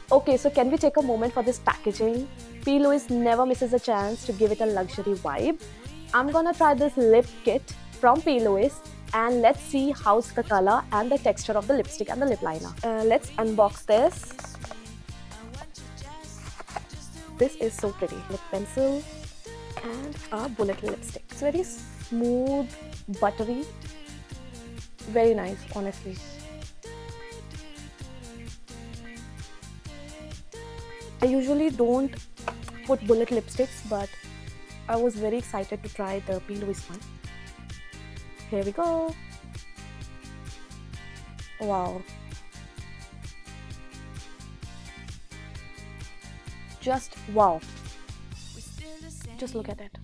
Okay, so can we take a moment for this packaging? P. Louise never misses a chance to give it a luxury vibe. I'm gonna try this lip kit from P. Louise and let's see how's the color and the texture of the lipstick and the lip liner. Let's unbox this. This is so pretty. Lip pencil and a bullet lipstick. It's very smooth, buttery. Very nice, honestly. I usually don't put bullet lipsticks, but I was very excited to try the P. Louise one. Here we go. Wow. Just wow. Just look at it.